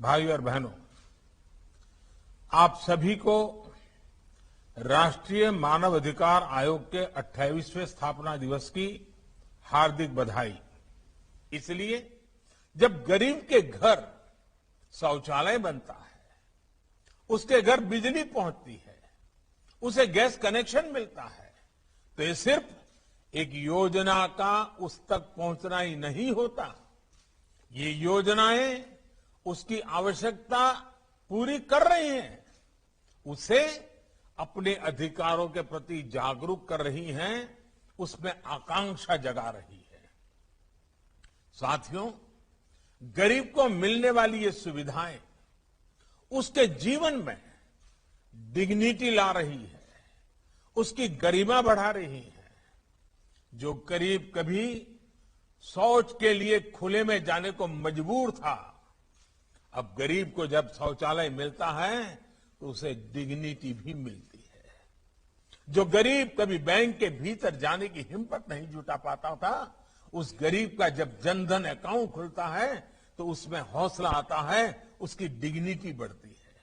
भाई और बहनों, आप सभी को राष्ट्रीय मानव अधिकार आयोग के 28वें स्थापना दिवस की हार्दिक बधाई। इसलिए जब गरीब के घर शौचालय बनता है, उसके घर बिजली पहुंचती है, उसे गैस कनेक्शन मिलता है, तो ये सिर्फ एक योजना का उस तक पहुंचना ही नहीं होता। ये योजनाएं उसकी आवश्यकता पूरी कर रही हैं, उसे अपने अधिकारों के प्रति जागरूक कर रही हैं, उसमें आकांक्षा जगा रही है। साथियों, गरीब को मिलने वाली ये सुविधाएं उसके जीवन में डिग्निटी ला रही है, उसकी गरिमा बढ़ा रही है। जो गरीब कभी शौच के लिए खुले में जाने को मजबूर था, अब गरीब को जब शौचालय मिलता है तो उसे डिग्निटी भी मिलती है। जो गरीब कभी बैंक के भीतर जाने की हिम्मत नहीं जुटा पाता था, उस गरीब का जब जनधन अकाउंट खुलता है तो उसमें हौसला आता है, उसकी डिग्निटी बढ़ती है।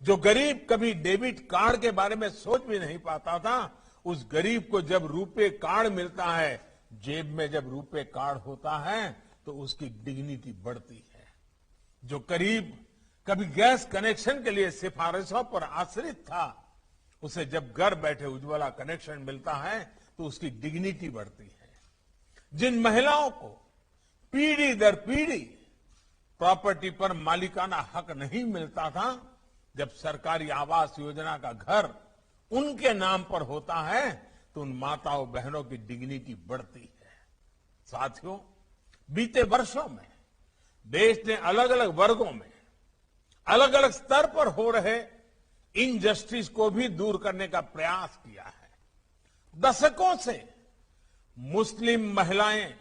जो गरीब कभी डेबिट कार्ड के बारे में सोच भी नहीं पाता था, उस गरीब को जब रुपे कार्ड मिलता है, जेब में जब रुपे कार्ड होता है तो उसकी डिग्निटी बढ़ती है। जो गरीब कभी गैस कनेक्शन के लिए सिफारिशों पर आश्रित था, उसे जब घर बैठे उज्ज्वला कनेक्शन मिलता है तो उसकी डिग्निटी बढ़ती है। जिन महिलाओं को पीढ़ी दर पीढ़ी प्रॉपर्टी पर मालिकाना हक नहीं मिलता था, जब सरकारी आवास योजना का घर उनके नाम पर होता है तो उन माताओं बहनों की डिग्निटी बढ़ती है। साथियों, बीते वर्षों में देश ने अलग अलग वर्गों में अलग अलग स्तर पर हो रहे इनजस्टिस को भी दूर करने का प्रयास किया है। दशकों से मुस्लिम महिलाएं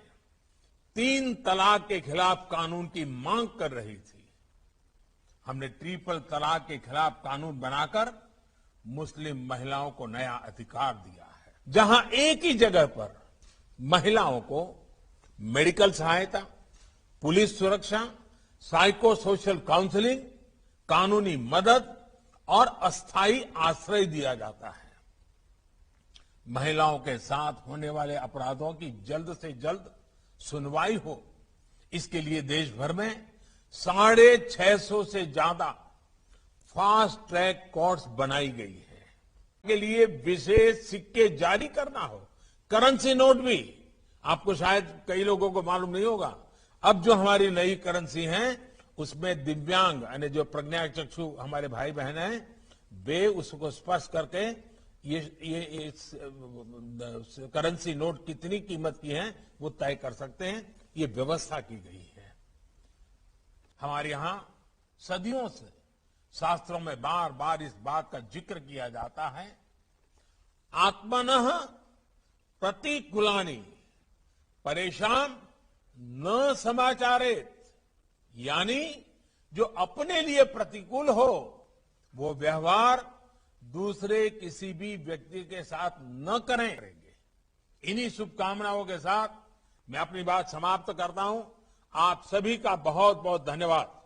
3 तलाक के खिलाफ कानून की मांग कर रही थी। हमने ट्रिपल तलाक के खिलाफ कानून बनाकर मुस्लिम महिलाओं को नया अधिकार दिया है। जहां एक ही जगह पर महिलाओं को मेडिकल सहायता, पुलिस सुरक्षा, साइको सोशल काउंसलिंग, कानूनी मदद और अस्थायी आश्रय दिया जाता है। महिलाओं के साथ होने वाले अपराधों की जल्द से जल्द सुनवाई हो, इसके लिए देश भर में 650 से ज्यादा फास्ट ट्रैक कोर्ट्स बनाई गई है। के लिए विशेष सिक्के जारी करना हो, करेंसी नोट भी, आपको शायद कई लोगों को मालूम नहीं होगा, अब जो हमारी नई करेंसी है उसमें दिव्यांग यानी जो प्रज्ञाचक्षु हमारे भाई बहन हैं, वे उसको स्पर्श करके ये करेंसी नोट कितनी कीमत की है वो तय कर सकते हैं। ये व्यवस्था की गई है। हमारे यहां सदियों से शास्त्रों में बार बार इस बात का जिक्र किया जाता है, आत्मनः प्रतिकूलानि परेशान न समाचारेत, यानी जो अपने लिए प्रतिकूल हो वो व्यवहार दूसरे किसी भी व्यक्ति के साथ न करें। इन्हीं शुभकामनाओं के साथ मैं अपनी बात समाप्त करता हूं। आप सभी का बहुत बहुत धन्यवाद।